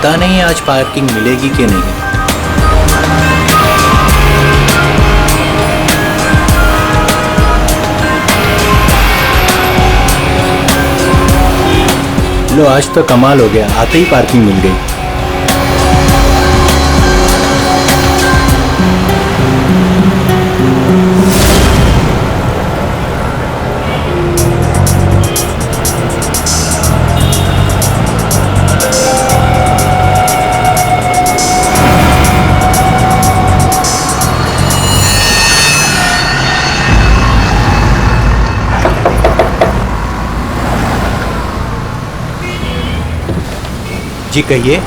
पता नहीं आज पार्किंग मिलेगी कि नहीं। लो आज तो कमाल हो गया, आते ही पार्किंग मिल गई। जी कहिए।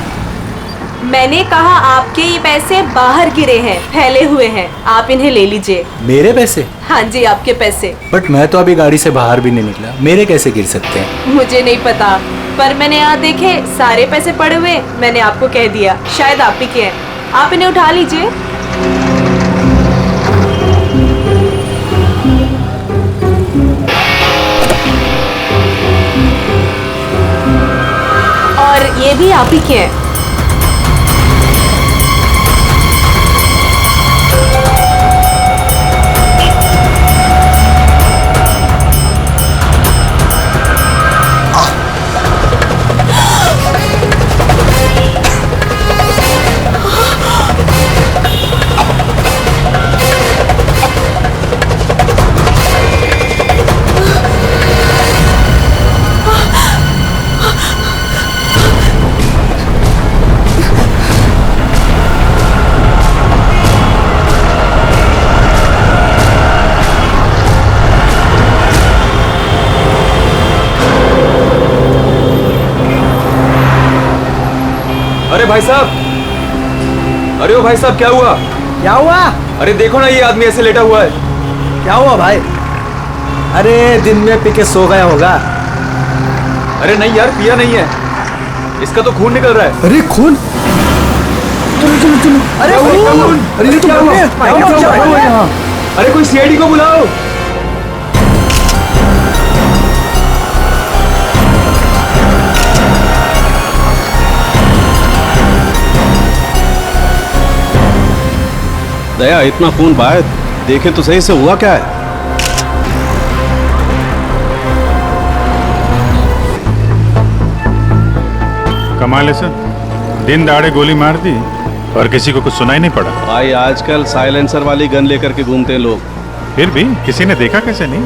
मैंने कहा आपके ये पैसे बाहर गिरे हैं, फैले हुए हैं, आप इन्हें ले लीजिए। मेरे पैसे? हाँ जी, आपके पैसे। बट मैं तो अभी गाड़ी से बाहर भी नहीं निकला, मेरे कैसे गिर सकते हैं? मुझे नहीं पता, पर मैंने यहाँ देखे सारे पैसे पड़े हुए, मैंने आपको कह दिया, शायद आप ही के हैं, आप इन्हें उठा लीजिए। और ये भी आप ही के हैं। अरे भाई साहब, अरे ओ भाई साहब, क्या हुआ? क्या हुआ? अरे देखो ना, ये आदमी ऐसे लेटा हुआ है। क्या हुआ भाई? अरे दिन में पी के सो गया होगा। अरे नहीं यार, पिया नहीं है, इसका तो खून निकल रहा है। अरे खून? चलो चलो चलो। अरे खून! अरे ये तो क्या हुआ? अरे कोई सीआईडी को बुलाओ। दया, इतना खून बाहर देखे तो सही से हुआ क्या है? कमाल है सर, दिन दहाड़े गोली मार दी और किसी को कुछ सुनाई नहीं पड़ा। भाई आजकल साइलेंसर वाली गन लेकर के घूमते हैं लोग। फिर भी किसी ने देखा कैसे नहीं?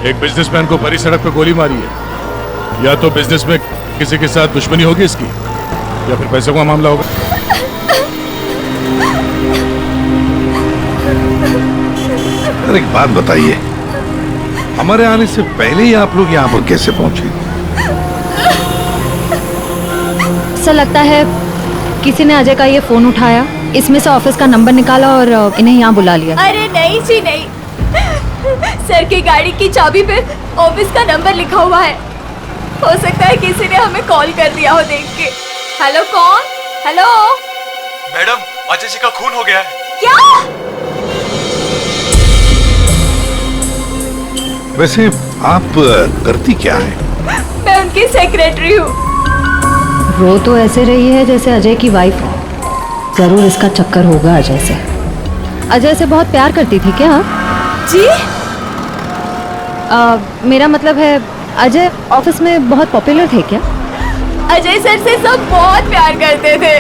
एक बिजनेसमैन को भरी सड़क पर गोली मारी है। या तो बिजनेस में किसी के साथ दुश्मनी होगी इसकी, या फिर पैसों का मामला होगा। अरे एक बात बताइए, हमारे आने से पहले ही आप लोग यहाँ पर कैसे पहुंचे? सर लगता है किसी ने अजय का ये फोन उठाया, इसमें से ऑफिस का नंबर निकाला और इन्हें यहाँ बुला लिया। अरे नहीं जी नहीं, सर की गाड़ी की चाबी पे ऑफिस का नंबर लिखा हुआ है। हो सकता है किसी ने हमें कॉल कर दिया हो देख के। हेलो, कौन? हेलो मैडम, अजय जी का खून हो गया है। क्या? वैसे आप करती क्या है? मैं उनकी सेक्रेटरी हूँ। रो तो ऐसे रही है जैसे अजय की वाइफ हो। जरूर इसका चक्कर होगा अजय से। अजय से बहुत प्यार करती थी क्या आप? जी? मेरा मतलब है अजय ऑफिस में बहुत पॉपुलर थे क्या? अजय सर से सब बहुत प्यार करते थे।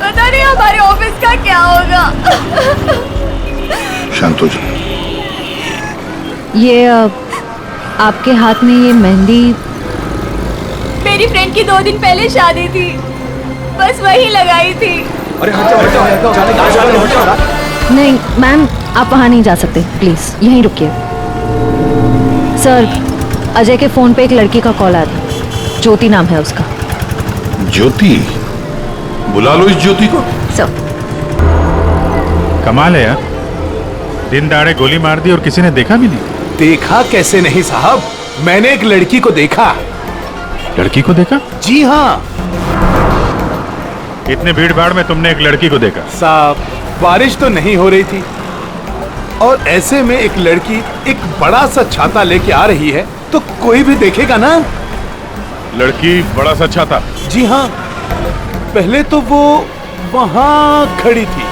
पता नहीं हमारे ऑफिस का क्या होगा। शांत हो जाओ। ये आपके हाथ में ये मेहंदी? मेरी फ्रेंड की 2 दिन पहले शादी थी, बस वही लगाई थी। अरे हट जाओ। नहीं मैम, आप वहाँ नहीं जा सकते, प्लीज यहीं रुकिए। सर, अजय के फोन पे एक लड़की का कॉल आया था, ज्योति नाम है उसका। ज्योति? बुला लो इस ज्योति को। सर। कमाल है यार, दिन दहाड़े गोली मार दी और किसी ने देखा भी नहीं। देखा कैसे नहीं साहब, मैंने एक लड़की को देखा। लड़की को देखा? जी हाँ इतने भीड़ भाड़ में तुमने एक लड़की को देखा? साहब, बारिश तो नहीं हो रही थी और ऐसे में एक लड़की एक बड़ा सा छाता लेके आ रही है तो कोई भी देखेगा ना। लड़की बड़ा सा छाता। जी हाँ, पहले तो वो वहां खड़ी थी,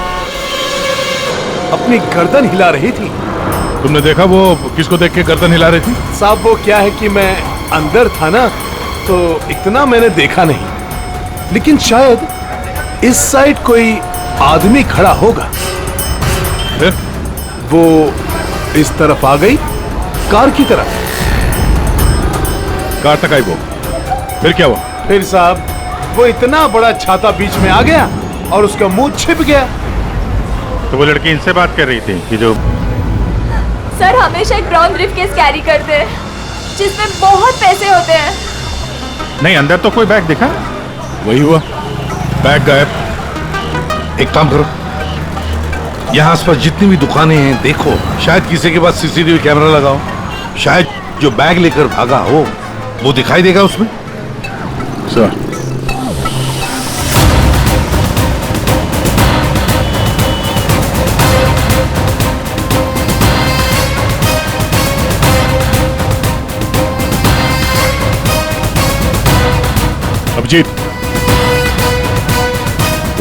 अपनी गर्दन हिला रही थी। तुमने देखा वो किसको देख के गर्दन हिला रही थी? साहब वो क्या है कि मैं अंदर था ना, तो इतना मैंने देखा नहीं, लेकिन शायद इस साइड कोई आदमी खड़ा होगा। फिर वो इस तरफ आ गई, कार की तरफ। कार तक आई वो, फिर क्या हुआ? फिर साहब वो इतना बड़ा छाता बीच में आ गया और उसका मुंह छिप गया। तो वो लड़की इनसे बात कर रही थी कि जो सर हमेशा एक ब्राउन ब्रीफकेस कैरी करते हैं जिसमें बहुत पैसे होते हैं। नहीं, अंदर तो कोई बैग दिखा। वही हुआ, बैग गायब। एक काम करो, यहाँ आसपास जितनी भी दुकानें हैं देखो, शायद किसी के पास सीसीटीवी कैमरा लगाओ, शायद जो बैग लेकर भागा हो वो दिखाई देगा उसमें। सर अभिजीत,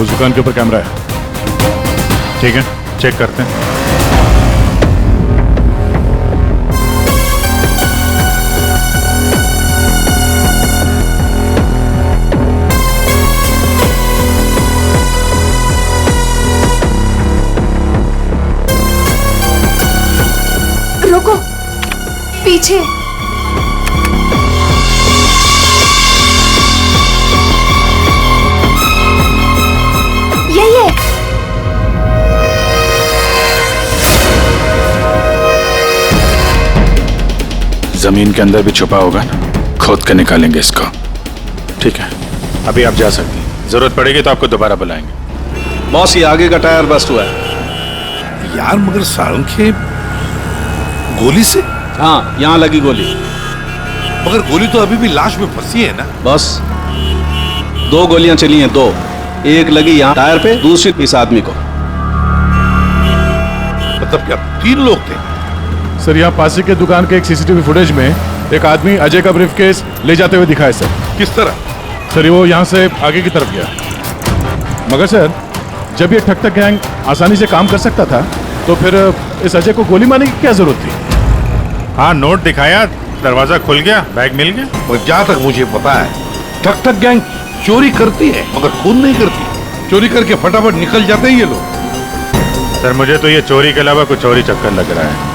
उस दुकान के ऊपर कैमरा है। ठीक है, चेक करते हैं। रुको, पीछे। यही है। जमीन के अंदर भी छुपा होगा ना, खोद कर निकालेंगे इसको। ठीक है, अभी आप जा सकते हैं, जरूरत पड़ेगी तो आपको दोबारा बुलाएंगे। बॉस, ये आगे का टायर बस्ट हुआ है। यार मगर सारंग गोली से? हाँ, यहाँ लगी गोली। मगर गोली तो अभी भी लाश में फंसी है ना। बस 2 गोलियां चली हैं, 2। एक लगी यहाँ टायर पे, दूसरी इस आदमी को। मतलब क्या 3 लोग थे? सर यहाँ पासी के दुकान के एक सीसीटीवी फुटेज में एक आदमी अजय का ब्रीफकेस ले जाते हुए दिखा है सर। किस तरह? सर वो यहाँ से आगे की तरफ गया, मगर सर जब ये ठग गैंग आसानी से काम कर सकता था तो फिर इस अजय को गोली मारने की क्या जरूरत थी? हाँ, नोट दिखाया, दरवाजा खुल गया, बैग मिल गया। और जहां तक मुझे पता है ठग गैंग चोरी करती है मगर खून नहीं करती। चोरी करके फटाफट निकल जाते हैं ये लोग। सर मुझे तो ये चोरी के अलावा कुछ और ही चक्कर लग रहा है।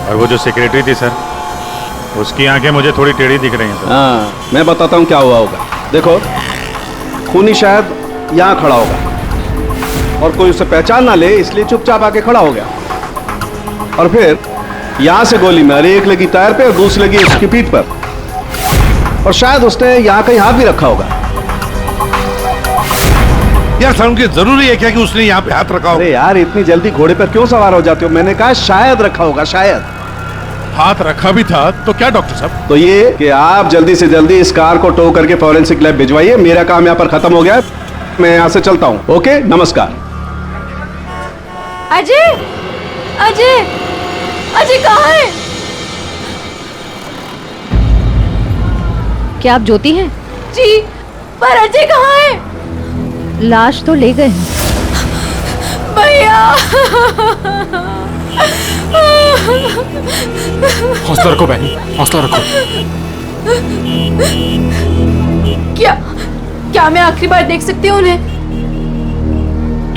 और वो जो सेक्रेटरी थी सर, उसकी आंखें मुझे थोड़ी टेढ़ी दिख रही हैं सर। हाँ, मैं बताता हूँ क्या हुआ होगा। देखो, खूनी शायद यहाँ खड़ा होगा और कोई उसे पहचान ना ले, इसलिए चुपचाप आके खड़ा हो गया। और फिर यहाँ से गोली मारी, एक लगी टायर पे और दूसरी लगी उसकी पीठ पर। और शायद उसने यहाँ कहीं हाथ भी रखा होगा। यार सारंग, जरूरी है क्या कि उसने यहाँ पे हाथ रखा हो? अरे यार, इतनी जल्दी घोड़े पर क्यों सवार हो जाते हो? मैंने कहा शायद रखा होगा, शायद। हाथ रखा भी था तो क्या डॉक्टर साहब? तो ये कि आप जल्दी से जल्दी इस कार को टो करके फॉरेंसिक लैब भिजवाइए। मेरा काम यहाँ पर खत्म हो गया है, मैं यहाँ से चलता हूँ। ओके, नमस्कार। अजय, अजय, अजय कहाँ है? क्या आप ज्योति हैं? जी, पर अजय कहाँ है? लाश तो ले गए हैं। भैया, हौसला रखो बहनी, हौसला रखो। क्या मैं आखिरी बार देख सकती हूँ उन्हें?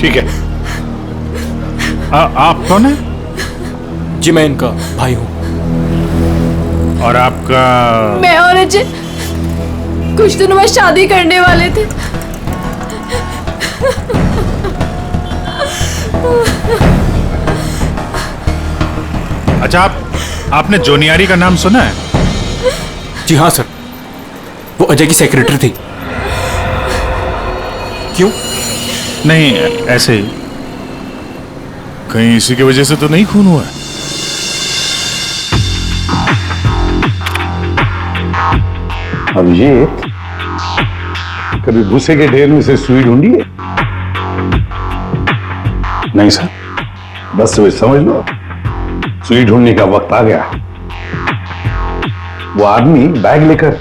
ठीक है। आप कौन है? जी मैं इनका भाई हूँ। और आपका? मैं और अजय कुछ दिनों में शादी करने वाले थे। अच्छा, आपने जोनियारी का नाम सुना है? जी हाँ सर, वो अजय की सेक्रेटरी थी। क्यों? नहीं, ऐसे ही। कहीं इसी की वजह से तो नहीं खून हुआ है? अभिजीत, कभी भूसे के ढेर में से सुई ढूंढी है? नहीं सर। बस वही समझ लो, सुई ढूंढने का वक्त आ गया। वो आदमी बैग लेकर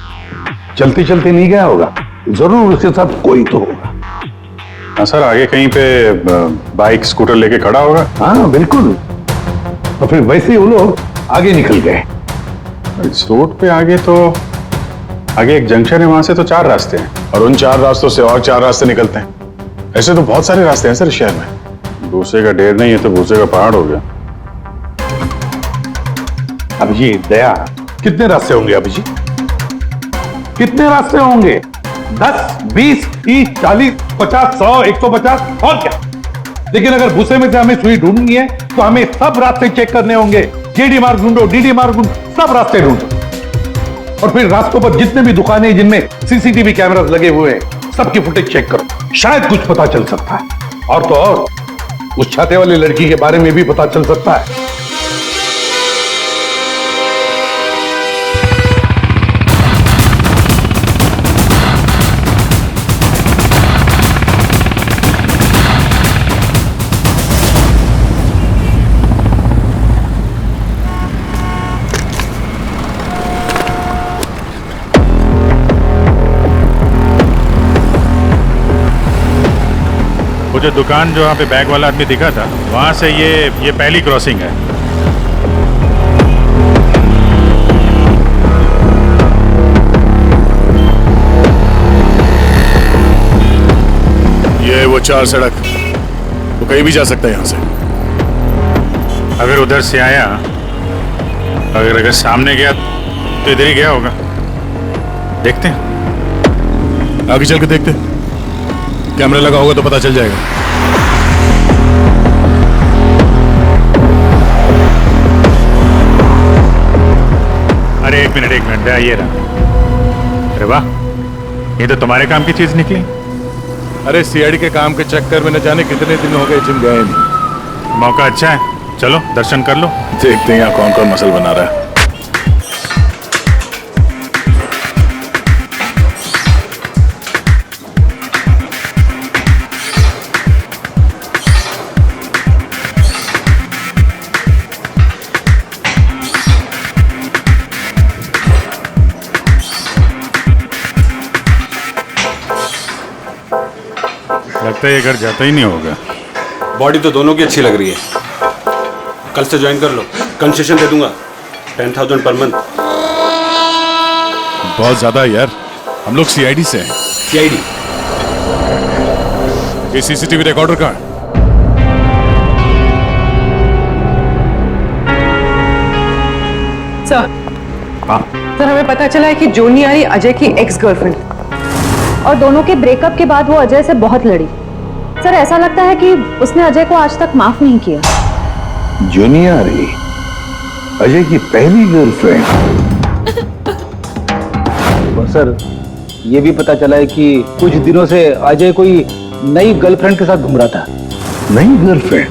चलते चलते नहीं गया होगा, जरूर उसके साथ कोई तो होगा। हाँ सर, आगे कहीं पे बाइक स्कूटर लेके खड़ा होगा। हाँ बिल्कुल, और फिर वैसे ही वो लोग आगे निकल गए। इस रोड पे आगे तो आगे एक जंक्शन है, वहां से तो 4 रास्ते हैं और उन 4 रास्तों से और 4 रास्ते निकलते हैं। ऐसे तो बहुत सारे रास्ते हैं सर शहर में। भूसे का ढेर नहीं है तो भूसे का पहाड़ हो गया। अब ये दया, कितने रास्ते होंगे अभी जी? कितने रास्ते होंगे? 10, 20, 30, 40, 50, 100, 150 और क्या? लेकिन अगर भूसे में से हमें सुई ढूंढनी है तो हमें सब रास्ते चेक करने होंगे। जेडी मार्ग ढूंढो, डीडी मार्ग ढूंढो, सब रास्ते ढूंढो। और फिर रास्तों पर जितने भी दुकानें जिनमें सीसीटीवी कैमरास लगे हुए हैं, सबकी फुटेज चेक करो, शायद कुछ पता चल सकता है। और तो और उस छाते वाली लड़की के बारे में भी पता चल सकता है। वो जो दुकान जो वहाँ पे बैग वाला आदमी दिखा था, वहाँ से ये पहली क्रॉसिंग है। ये वो 4 सड़क, वो कहीं भी जा सकता है यहाँ से। अगर उधर से आया, अगर सामने गया तो इधर ही गया होगा। देखते हैं, आगे चल के देखते हैं। कैमरा लगा होगा तो पता चल जाएगा। अरे एक मिनट ये रहा। अरे वाह, ये तो तुम्हारे काम की चीज निकली। अरे सीआईडी के काम के चक्कर में न जाने कितने दिन हो गए जिम गए नहीं। मौका अच्छा है, चलो दर्शन कर लो। देखते हैं यहाँ कौन कौन मसल बना रहा है। लगता है ये घर जाता ही नहीं होगा। बॉडी तो दोनों की अच्छी लग रही है। कल से ज्वाइन कर लो, कंसेशन दे दूंगा 10,000 पर मंथ। बहुत ज्यादा है यार, हम लोग सीआईडी से हैं। सीआईडी? ये सीसीटीवी रिकॉर्डर कहाँ है? सर, सर हमें पता चला है कि जोनी आई अजय की एक्स गर्लफ्रेंड, और दोनों के ब्रेकअप के बाद वो अजय से बहुत लड़ी। सर ऐसा लगता है कि उसने अजय को आज तक माफ नहीं किया। जूनिया रे, अजय की पहली गर्लफ्रेंड। और सर ये भी पता चला है कि कुछ दिनों से अजय कोई नई गर्लफ्रेंड के साथ घूम रहा था। नई गर्लफ्रेंड?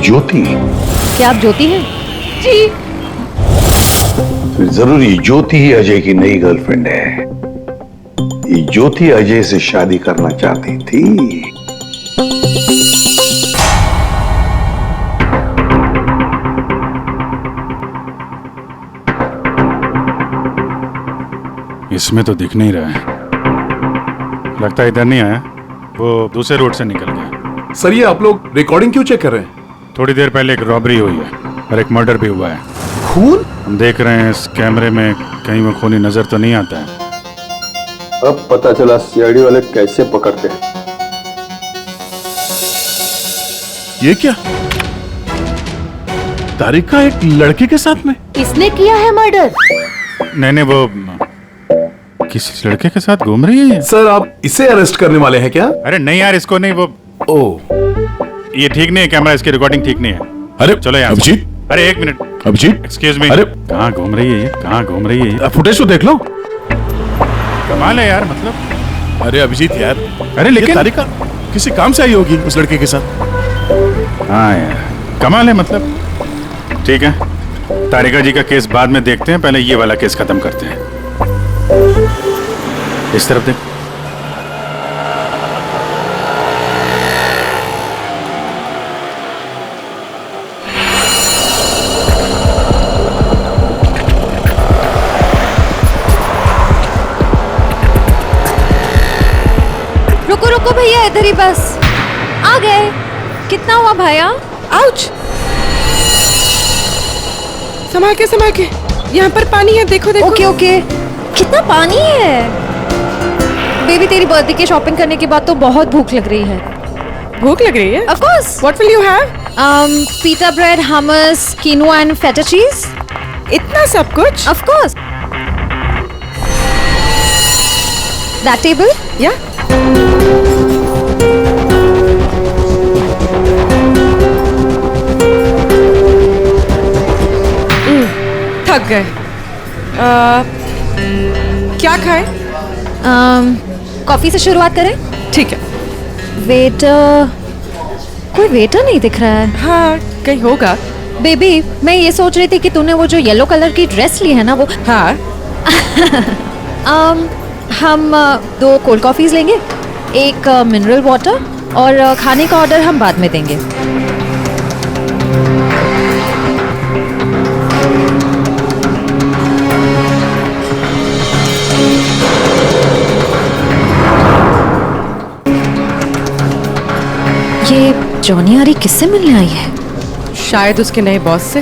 ज्योति? क्या आप ज्योति हैं? जी। फिर जरूरी ज्योति ही अजय की नई गर्लफ्रेंड है। ये ज्योति अजय से शादी करना चाहती थी। इसमें तो दिख नहीं रहा है। लगता है इधर नहीं आया, वो दूसरे रोड से निकल गया। सर ये आप लोग रिकॉर्डिंग क्यों चेक कर रहे हैं? थोड़ी देर पहले एक रॉबरी हुई है और एक मर्डर भी हुआ है। खून? हम देख रहे हैं इस कैमरे में कहीं वो खूनी नजर तो नहीं आता है। अब पता चला सीआईडी वाले कैसे पकड़ते हैं। ये क्या? तारिका एक लड़के के साथ में? किसने किया है मर्डर? नहीं, वो किसी लड़के के साथ घूम रही है। सर आप इसे अरेस्ट करने वाले हैं क्या? अरे नहीं यार, इसको नहीं। वो ये ठीक नहीं है, कैमरा इसकी रिकॉर्डिंग ठीक नहीं है। अरे चलो यार। अभिजीत, अरे एक मिनट, अभिजीत, एक्सक्यूज मी। अरे कहाँ घूम रही है ये? कहाँ घूम रही है ये? फुटेज तो देख लो। कमाल है यार, मतलब। अरे अभिजीत यार, अरे लेकिन तारिका किसी काम से आई होगी उस लड़के के साथ। हाँ यार, कमाल है मतलब। ठीक है, तारिका जी का केस बाद में देखते हैं, पहले ये वाला केस खत्म करते हैं। इस तरफ देख। गए इधर ही बस, आ गए। कितना हुआ भैया? आउच! संभाल के यहाँ पर पानी है, देखो देखो। ओके ओके, कितना पानी है। बेबी तेरी बर्थडे की शॉपिंग करने के बाद तो बहुत भूख लग रही है। भूख लग रही है? Of course. What will you have? Pita bread, hummus, quinoa and feta cheese. इतना सब कुछ? Of course. That table? Yeah. थक गए। क्या खाएं? कॉफी से शुरुआत करें? ठीक है। वेटर, कोई वेटर नहीं दिख रहा है। हाँ, कहीं होगा। बेबी, मैं ये सोच रही थी कि तूने वो जो येलो कलर की ड्रेस ली है ना, वो हाँ। हम 2 कोल्ड कॉफीज लेंगे, 1 मिनरल वाटर, और खाने का ऑर्डर हम बाद में देंगे। ये जॉनी आरी किससे मिलने आई है? शायद उसके नए बॉस से।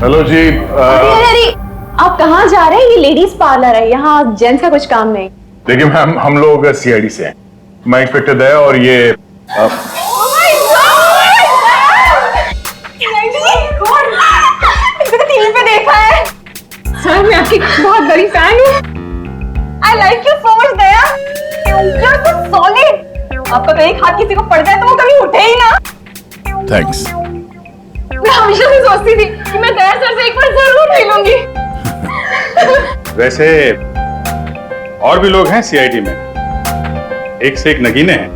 हेलो जी। अरे आप कहाँ जा रहे हैं? ये लेडीज पार्लर है, यहाँ जेंट्स का कुछ काम नहीं। देखिए मैम, हम लोग सीआईडी से हैं। मैं इंस्पेक्टर दया और ये टीवी पे देखा है सर, मैं आपकी बहुत बड़ी फैन हूँ। I like you so much Daya, you are so solid. आपका तो एक हाथ किसी को पड़ जाए तो वो कभी उठे ही ना। थैंक्स। मैं हमेशा से सोचती थी कि मैं दया सर से एक बार जरूर मिलूंगी। वैसे और भी लोग हैं सीआईडी में, एक से एक नगीने हैं।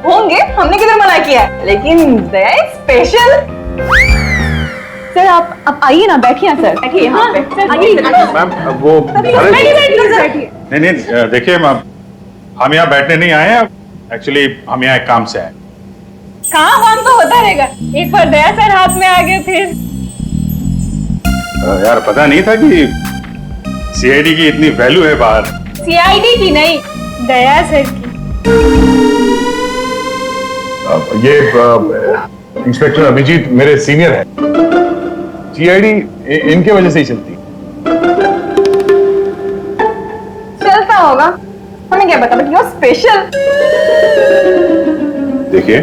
होंगे, हमने किधर मना किया है, लेकिन दया स्पेशल। सर आप आइए ना, बैठिए सर, बैठिए यहाँ पे। मैम वो बैठिए। नहीं, देखिए मैम, हम यहाँ बैठने नहीं आए हैं, एक्चुअली हम यहाँ एक काम से आए। काम तो होता रहेगा, एक बार दया सर हाथ में आ गए फिर। यार पता नहीं था कि सीआईडी की इतनी वैल्यू है बाहर। सीआईडी की नहीं, दया सर की। ये इंस्पेक्टर अभिजीत मेरे सीनियर है। सीआईडी इनके वजह से ही चलती। चलता होगा, हमें क्या पता, बट यू आर स्पेशल। देखिए,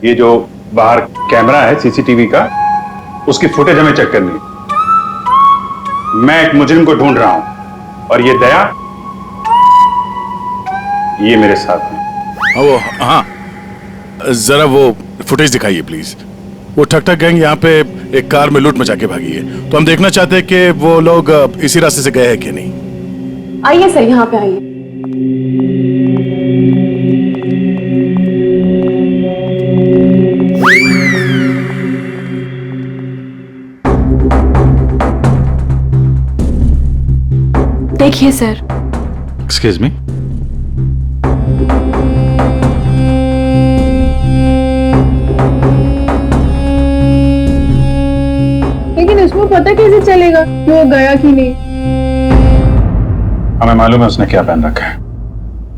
ये जो बाहर कैमरा है सीसीटीवी का, उसकी फुटेज हमें चेक करनी है। मैं एक मुजरिम को ढूंढ रहा हूं और ये दया, ये मेरे साथ है। वो हाँ, जरा वो फुटेज दिखाइए प्लीज। वो ठक ठक गैंग यहाँ पे एक कार में लूट मचा के भागी है, तो हम देखना चाहते हैं कि वो लोग इसी रास्ते से गए हैं कि नहीं। आइए सर, यहाँ पे आइए। देखिए सर। Excuse me. लेकिन इसको पता कैसे चलेगा कि वो गया कि नहीं? हमें मालूम है उसने क्या पहन रखा है।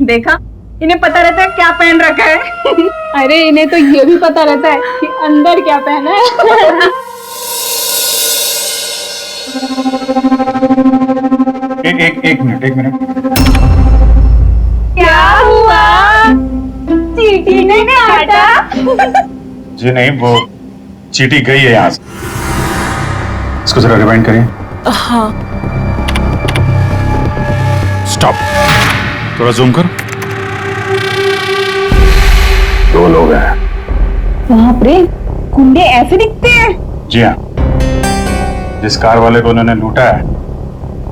देखा, इन्हें पता रहता है क्या पहन रखा है। अरे इन्हें तो ये भी पता रहता है कि अंदर क्या पहना है। एक मिनट। क्या हुआ? चींटी ने काटा? जी नहीं, वो चींटी गई है यहाँ से। इसको जरा रिवाइंड करिए। हाँ। स्टॉप, थोड़ा जूम कर। 2 लोग हैं। बाप रे, गुंडे ऐसे दिखते हैं? जी हाँ, जिस कार वाले को उन्होंने लूटा है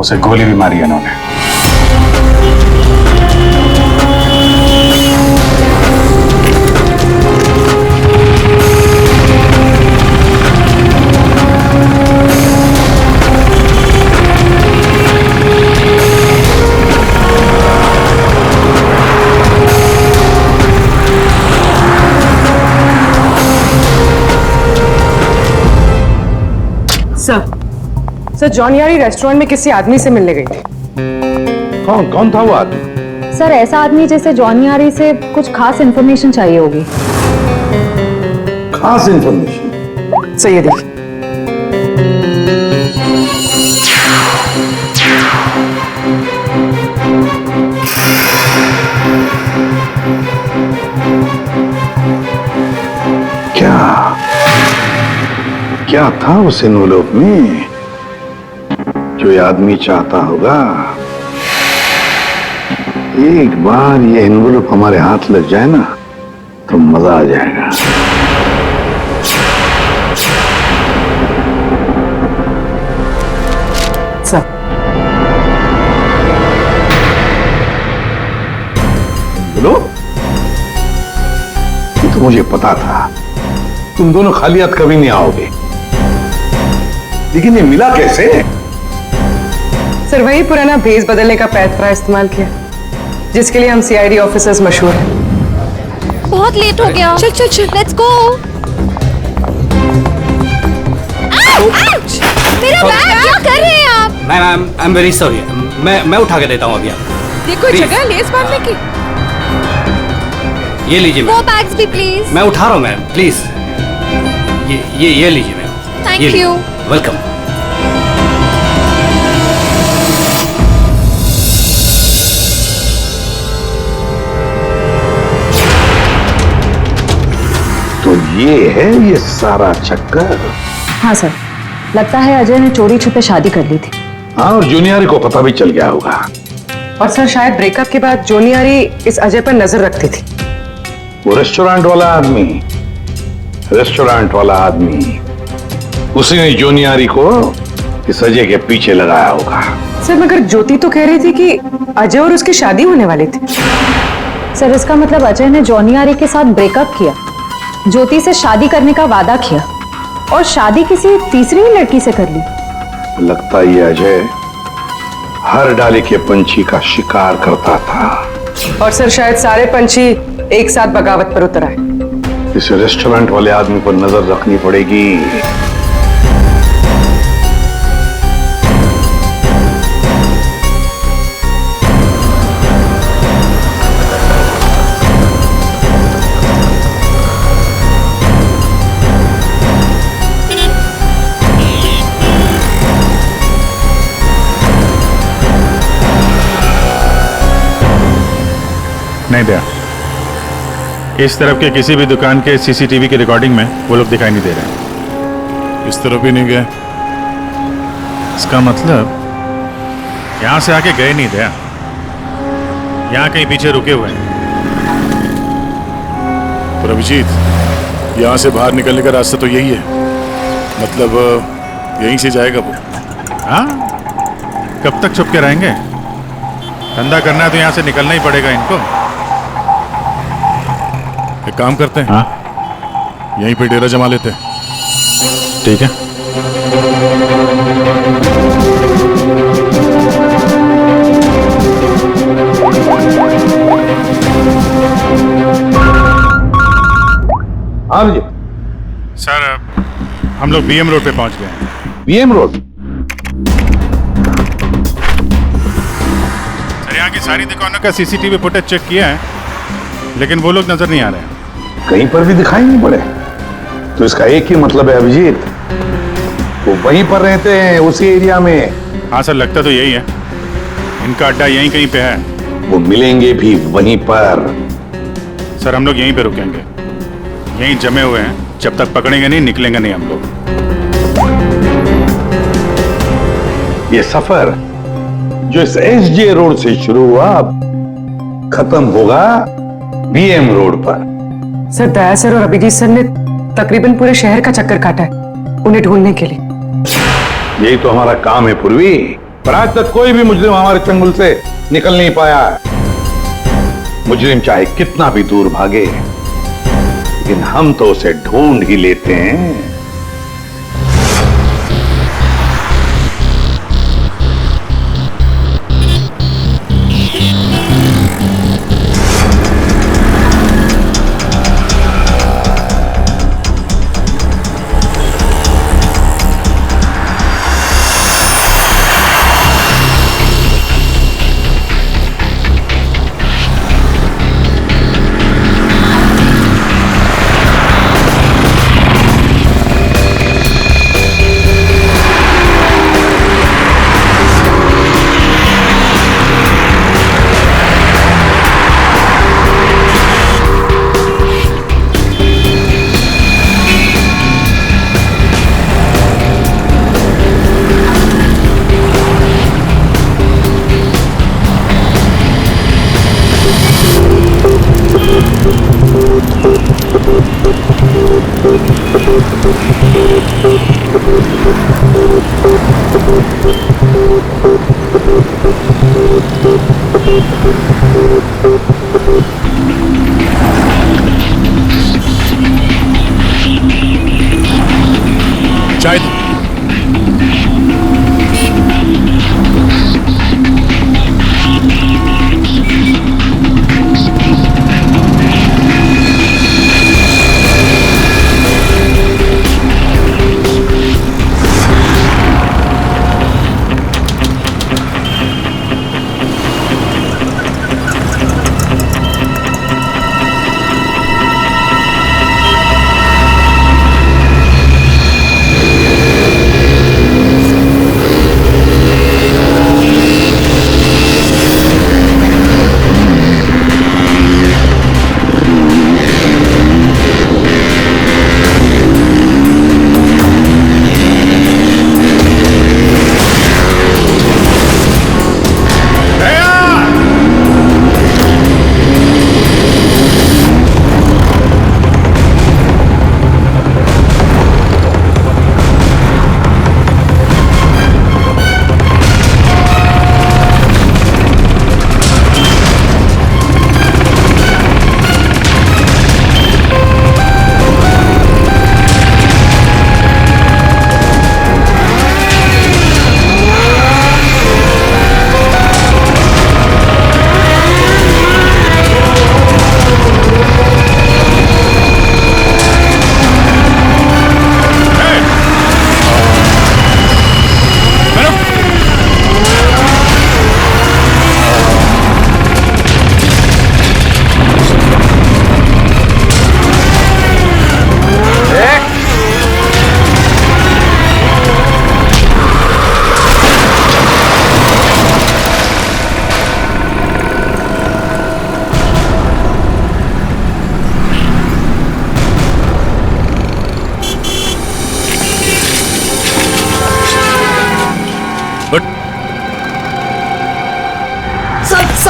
उसे गोली भी मारी है उन्होंने। सर जॉन यारी रेस्टोरेंट में किसी आदमी से मिलने गई थी। कौन था वो आदमी? सर ऐसा आदमी जैसे जॉन यारी से कुछ खास इन्फॉर्मेशन चाहिए होगी। खास इंफॉर्मेशन? सर ये देखिए। क्या था उस एनवलप में जो ये आदमी चाहता होगा? एक बार ये एनवलप हमारे हाथ लग जाए ना तो मजा आ जाएगा। Sir envelope? ये तो मुझे पता था, तुम दोनों खाली हाथ कभी नहीं आओगे, लेकिन ये मिला कैसे? सर वही पुराना भेस बदलने का पैतरा इस्तेमाल किया जिसके लिए हम सीआईडी ऑफिसर्स मशहूर हैं। बहुत लेट हो गया। चल चल चल, लेट्स गो। मेरा बैग क्या कर रहे हैं आप? Ma'am I am very sorry, मैं उठा के देता हूँ अभी आपको। ये कोई जगह है लेस बांधने की? ये लीजिए वो मैम। बैग्स भी प्लीज। मैं उठा रहा हूँ मैम, प्लीज। ये लीजिए मैम। Thank you. वेलकम। तो ये है ये सारा चक्कर। हाँ सर, लगता है अजय ने चोरी छुपे शादी कर ली थी। हाँ, और जूनियर को पता भी चल गया होगा। और सर शायद ब्रेकअप के बाद जोनी यारी इस अजय पर नजर रखती थी। वो रेस्टोरेंट वाला आदमी उसी ने जूनियरी को इस अजय के पीछे लगाया होगा। सर मगर ज्योति तो कह रही थी कि अजय और उसकी शादी होने वाली थी। सर इसका मतलब अजय ने जॉनी यारी के साथ ब्रेकअप किया, ज्योति से शादी करने का वादा किया और शादी किसी तीसरी ही लड़की से कर ली। लगता है ये अजय हर डाले के पंछी का शिकार करता था। और सर शायद सारे पंछी एक साथ बगावत पर उतर आए। इस रेस्टोरेंट वाले आदमी पर नजर रखनी पड़ेगी। नहीं दया, इस तरफ के किसी भी दुकान के सीसीटीवी की रिकॉर्डिंग में वो लोग दिखाई नहीं दे रहे। इस तरफ भी नहीं गए। इसका मतलब यहां से आके गए नहीं दया, यहां कहीं पीछे रुके हुए हैं। तो अभिजीत, यहां से बाहर निकलने का रास्ता तो यही है, मतलब यहीं से जाएगा वो। हाँ, कब तक छुप के रहेंगे? धंधा करना है तो यहां से निकलना ही पड़ेगा इनको। एक काम करते हैं, हाँ, यहीं पे डेरा जमा लेते हैं। ठीक है। हाँ जी सर, हम लोग बीएम रोड पे पहुंच गए हैं। BM road? सर यहाँ की सारी दुकानों का सीसीटीवी फुटेज चेक किया है, लेकिन वो लोग नजर नहीं आ रहे हैं। कहीं पर भी दिखाई नहीं पड़े। तो इसका एक ही मतलब है अभिजीत, वो वहीं पर रहते हैं, उसी एरिया में। हाँ सर, लगता तो यही है। इनका अड्डा यहीं कहीं पे है। वो मिलेंगे भी वहीं पर। सर हम लोग यहीं पे रुकेंगे, यहीं जमे हुए हैं। जब तक पकड़ेंगे नहीं, निकलेंगे नहीं हम लोग। ये सफर जो इस एसजे रोड से शुरू हुआ, खत्म होगा बीएम रोड पर। सर दया सर और अभिजीत सर ने तकरीबन पूरे शहर का चक्कर काटा है उन्हें ढूंढने के लिए। यही तो हमारा काम है पूर्वी, पर आज तक कोई भी मुजरिम हमारे चंगुल से निकल नहीं पाया। मुजरिम चाहे कितना भी दूर भागे, लेकिन हम तो उसे ढूंढ ही लेते हैं।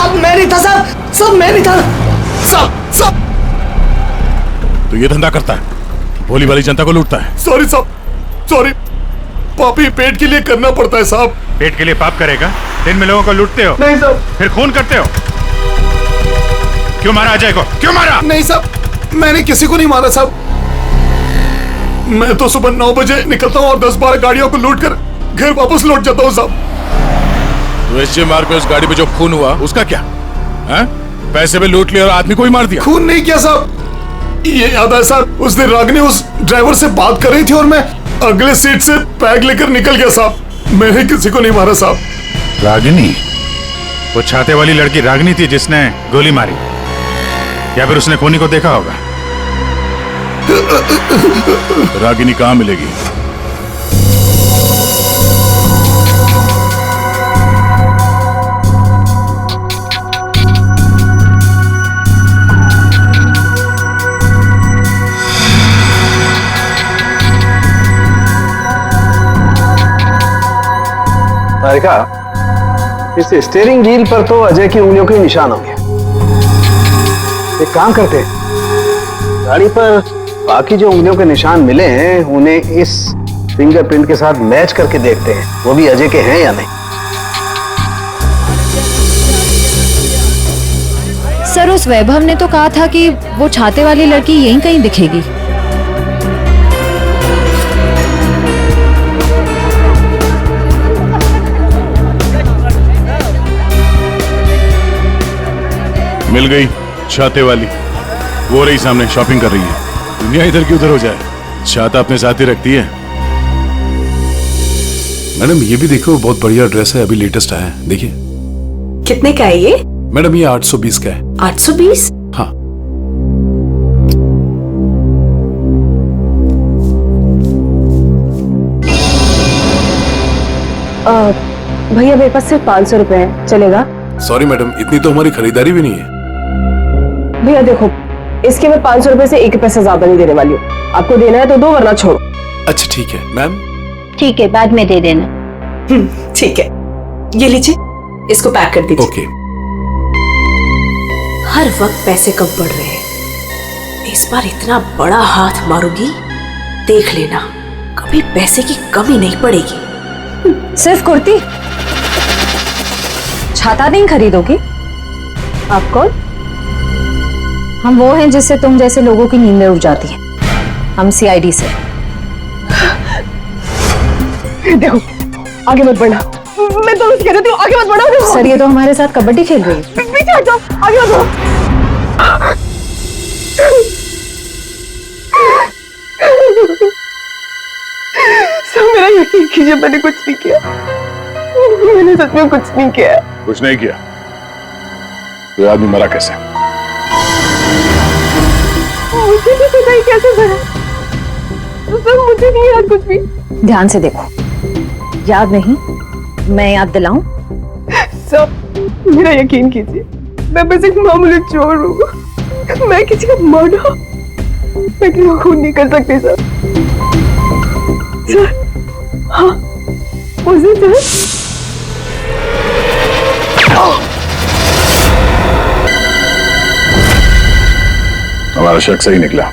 साहब मैं नहीं था साहब, सब मैं नहीं था साहब। तो ये धंधा करता है, भोली वाली जनता को लूटता है। सॉरी साहब, सॉरी। पापी पेट के लिए करना पड़ता है साहब। पेट के लिए पाप करेगा? दिन में लोगों को लूटते हो, नहीं साहब। फिर खून करते हो। क्यों मारा अजय को? क्यों मारा? नहीं साहब, मैंने किसी को नहीं मारा साहब। मैं तो सुबह 9 बजे निकलता हूँ और 10-12 गाड़ियों को लूट कर घर वापस लौट जाता हूँ साहब। तो एसजे मार्ग में उस गाड़ी में जो खून हुआ उसका क्या है? पैसे में लूट लिया और आदमी को ही मार दिया। खून नहीं किया साहब। ये याद है साहब, उस दिन रागिनी उस ड्राइवर से बात कर रही थी और मैं अगले सीट से बैग लेकर निकल गया साहब। मैंने किसी को नहीं मारा साहब। रागिनी? वो छाते वाली लड़की रागिनी थी जिसने गोली मारी, या फिर उसने खूनी को देखा होगा? रागिनी कहाँ मिलेगी? तारिका, इस स्टीयरिंग व्हील पर तो अजय की उंगलियों के निशान होंगे। एक काम करते हैं, गाड़ी पर बाकी जो उंगलियों के निशान मिले हैं उन्हें इस फिंगरप्रिंट के साथ मैच करके देखते हैं, वो भी अजय के हैं या नहीं। सर, उस वैभव ने तो कहा था कि वो छाते वाली लड़की यहीं कहीं दिखेगी। मिल गई छाते वाली, वो रही सामने, शॉपिंग कर रही है। दुनिया इधर की उधर हो जाए, छाता अपने साथ ही रखती है। मैडम ये भी देखो, बहुत बढ़िया ड्रेस है, अभी लेटेस्ट आया है, देखिए। कितने का है ये? मैडम ये 820 का है। 820? हाँ। भैया मेरे पास सिर्फ 500 रुपए है, चलेगा? सॉरी मैडम, इतनी तो हमारी खरीदारी भी नहीं है। भैया देखो, इसके मैं 500 रुपए से 1 पैसा ज्यादा नहीं देने वाली हूँ। आपको देना है तो दो, वरना छोड़ो। अच्छा ठीक है मैम। ठीक है, बाद में दे देना। ठीक है, ये लीजिए, इसको पैक कर दीजिए। ओके। हर वक्त पैसे कम पड़ रहे हैं, इस बार इतना बड़ा हाथ मारूंगी, देख लेना, कभी पैसे की कमी नहीं पड़ेगी। सिर्फ कुर्ती, छाता नहीं खरीदोगी? आप कौन? हम वो हैं जिससे तुम जैसे लोगों की नींदें उड़ जाती हैं। हम सीआईडी से। देखो, आगे मत बढ़ना, मैं तो कह रही हूँ, आगे मत बढ़ना। सर, ये तो हमारे साथ कबड्डी खेल रही है। पीछे हट जाओ, आगे मत बढ़ो। सब मेरा यकीन कीजिए, मैंने कुछ नहीं किया। मैंने सच में कुछ नहीं किया। कुछ नहीं किया? तो आदमी मरा कैसे? मुझे भी पता ही कैसे मरा। सर मुझे नहीं याद कुछ भी। ध्यान से देखो, याद नहीं? मैं याद दिलाऊं? सर मेरा यकीन कीजिए, मैं बस एक मामूली चोर हूँ। मैं किसी का मर्डर, मैं किसी को खून नहीं कर सकती सर। सर, हाँ, उस दिन सर हमारा शक सही निकला।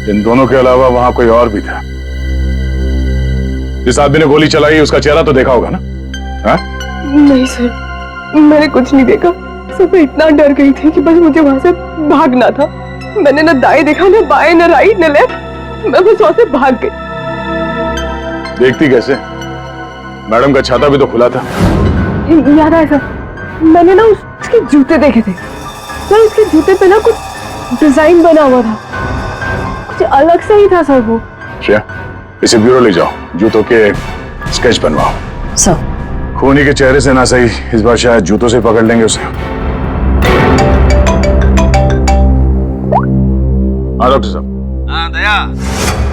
इन दोनों के अलावा वहां कोई और भी था। जिस आदमी ने गोली चलाई उसका चेहरा तो देखा होगा ना? हाँ? नहीं सर, मैंने कुछ नहीं देखा। सर मैं इतना डर गई थी कि बस मुझे वहां से भागना था। मैंने न दाएं देखा, न बाएं, न राइट, न लेफ्ट। मैं बस वहां से भाग गई। देखती कैसे? मैडम का छाता भी तो खुला था। याद आया सर, मैंने ना उसके जूते देखे थे। सर उसके जूते पे ना कुछ डिजाइन बना हुआ था, कुछ अलग से ही था सर वो। श्रेया, इसे ब्यूरो ले जाओ, जूतों के स्केच बनवाओ। सर, खूनी के चेहरे से ना सही, इस बार शायद जूतों से पकड़ लेंगे उसे। हाँ डॉक्टर साहब। हाँ दया,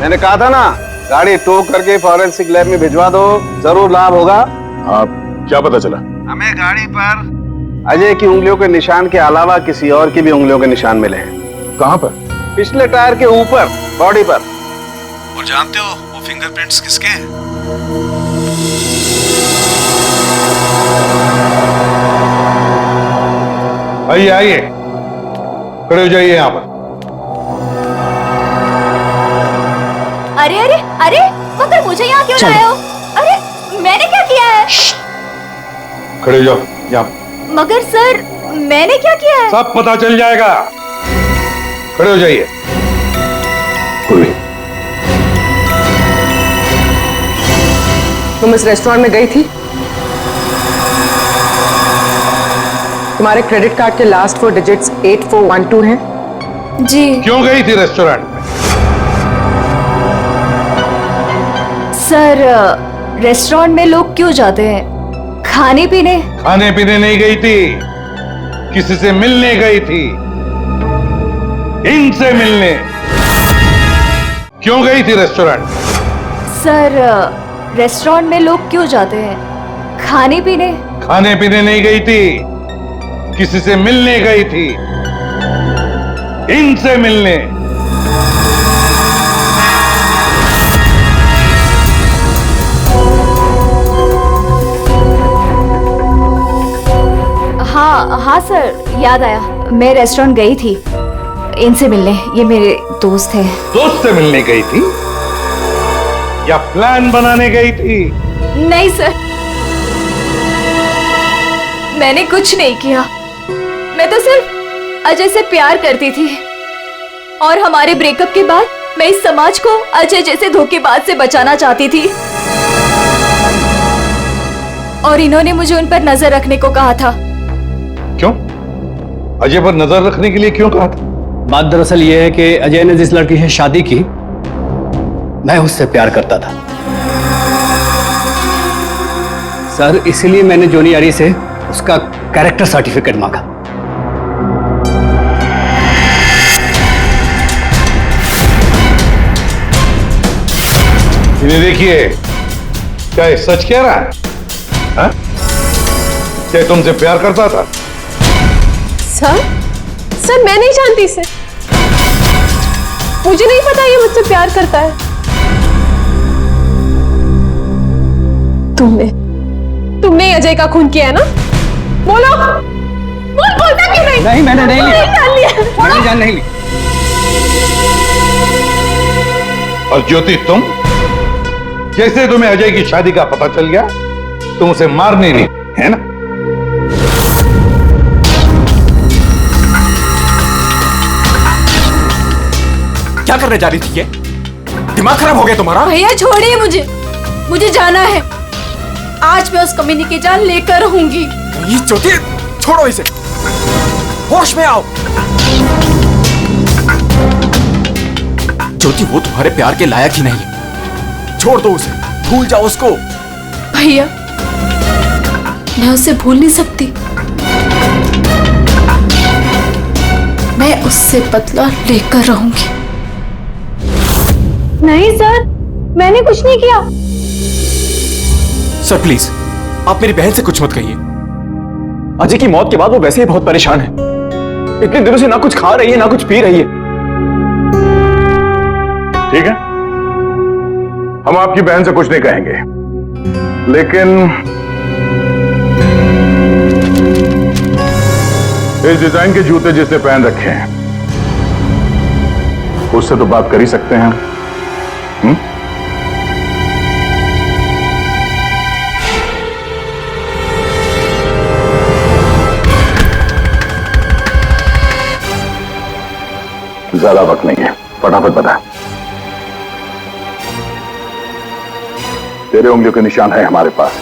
मैंने कहा था ना, गाड़ी टो करके फॉरेंसिक लैब में भिजवा दो, जरूर लाभ होगा। आप क्या पता चला? हमें गाड़ी पर अजय की उंगलियों के निशान के अलावा किसी और की भी उंगलियों के निशान मिले हैं। कहाँ पर? पिछले टायर के ऊपर, बॉडी पर। और जानते हो वो फिंगरप्रिंट्स किसके हैं? आइए आइए, खड़े हो जाइए यहां पर। अरे अरे अरे, मगर मुझे यहाँ क्यों लाए हो? अरे मैंने क्या किया है? खड़े हो जाओ यहाँ। मगर सर मैंने क्या किया है? सब पता चल जाएगा। खड़े हो जाइए। पूर्वी, तुम इस रेस्टोरेंट में गई थी? तुम्हारे क्रेडिट कार्ड के लास्ट 4 डिजिट्स 8412 हैं? जी। क्यों गई थी रेस्टोरेंट में? सर रेस्टोरेंट में लोग क्यों जाते हैं? खाने पीने। खाने पीने नहीं गई थी, किसी से मिलने गई थी। इनसे मिलने। क्यों गई थी रेस्टोरेंट? सर रेस्टोरेंट में लोग क्यों जाते हैं? खाने पीने। खाने पीने नहीं गई थी, किसी से मिलने गई थी। इनसे मिलने। हाँ हाँ सर, याद आया, मैं रेस्टोरेंट गई थी इनसे मिलने। ये मेरे दोस्त हैं। दोस्त से मिलने गई थी या प्लान बनाने गई थी? नहीं सर, मैंने कुछ नहीं किया। मैं तो सिर्फ अजय से प्यार करती थी और हमारे ब्रेकअप के बाद मैं इस समाज को अजय जैसे धोखेबाज से बचाना चाहती थी। और इन्होंने मुझे उन पर नजर रखने को कहा था। क्यों? अजय पर नजर रखने के लिए क्यों कहा था? बात दरअसल ये है कि अजय ने जिस लड़की से शादी की, मैं उससे प्यार करता था सर, इसीलिए मैंने जोनी आरी से उसका कैरेक्टर सर्टिफिकेट मांगा। इन्हें देखिए, क्या ये सच कह रहा है? हाँ? क्या तुमसे प्यार करता था? सर मैं नहीं जानती इसे। मुझे नहीं पता ये मुझसे प्यार करता है। तुमने अजय का खून किया है ना? बोलो, बोलता क्यों नहीं? नहीं, मैंने नहीं लिया। जान लिया। मैंने जान नहीं ली। और ज्योति, तुम जैसे तुम्हें अजय की शादी का पता चल गया, तुम उसे मारने नहीं, है ना? क्या करने जा रही थी ये? दिमाग खराब हो गया तुम्हारा? भैया छोड़िए मुझे जाना है। आज मैं उस कमीनी की जान लेकर रहूंगी। ये ज्योति, छोड़ो इसे, होश में आओ। ज्योति, वो तुम्हारे प्यार के लायक ही नहीं है। छोड़ दो उसे, भूल जाओ उसको। भैया मैं उसे भूल नहीं सकती। मैं उससे बदला लेकर रहूंगी। नहीं सर, मैंने कुछ नहीं किया। सर प्लीज, आप मेरी बहन से कुछ मत कहिए। अजय की मौत के बाद वो वैसे ही बहुत परेशान है। इतने दिनों से ना कुछ खा रही है ना कुछ पी रही है। ठीक है, हम आपकी बहन से कुछ नहीं कहेंगे, लेकिन इस डिजाइन के जूते जिसने पहन रखे हैं उससे तो बात कर ही सकते हैं। ज्यादा वक्त नहीं है, फटाफट बता। तेरे उंगलियों के निशान है हमारे पास।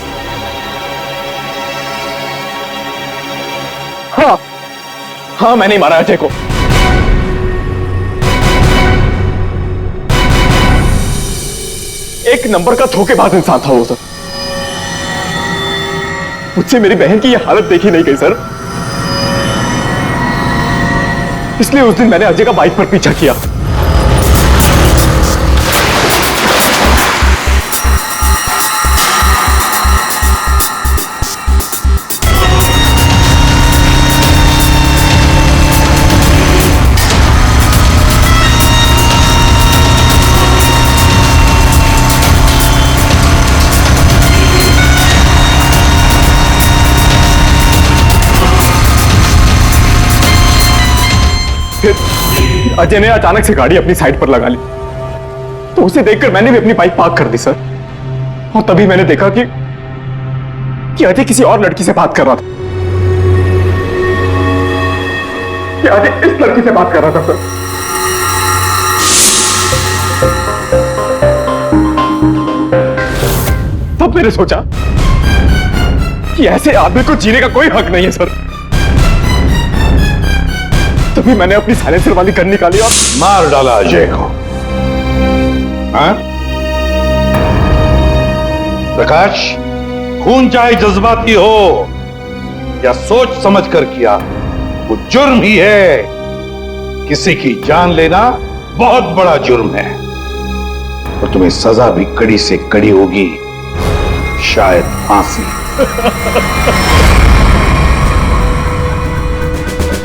हाँ, मैंने ही मारा अजय को। एक नंबर का धोखेबाज इंसान था वो सर। मुझसे मेरी बहन की ये हालत देखी नहीं गई सर, इसलिए उस दिन मैंने अजय का बाइक पर पीछा किया। अजय ने अचानक से गाड़ी अपनी साइड पर लगा ली, तो उसे देखकर मैंने भी अपनी बाइक पार्क कर दी सर। और तभी मैंने देखा कि अजय किसी और लड़की से बात कर रहा था। कि अजय इस लड़की से बात कर रहा था सर। तब मैंने सोचा कि ऐसे आदमी को जीने का कोई हक नहीं है सर। तभी मैंने अपनी साइलेंसर वाली गन निकाली और मार डाला अजय को। हाँ? प्रकाश, खून चाहे जज्बाती हो या सोच समझ कर किया, वो जुर्म ही है। किसी की जान लेना बहुत बड़ा जुर्म है और तुम्हें सजा भी कड़ी से कड़ी होगी, शायद फांसी।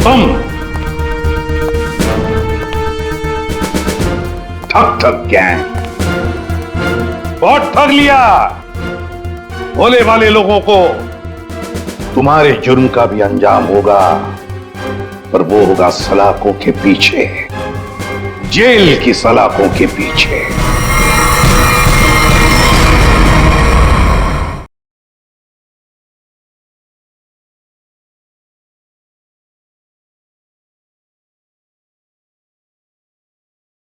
तुम ठग गैंग बहुत ठग लिया। भोले वाले लोगों को तुम्हारे जुर्म का भी अंजाम होगा, पर वो होगा सलाखों के पीछे, जेल की सलाखों के पीछे।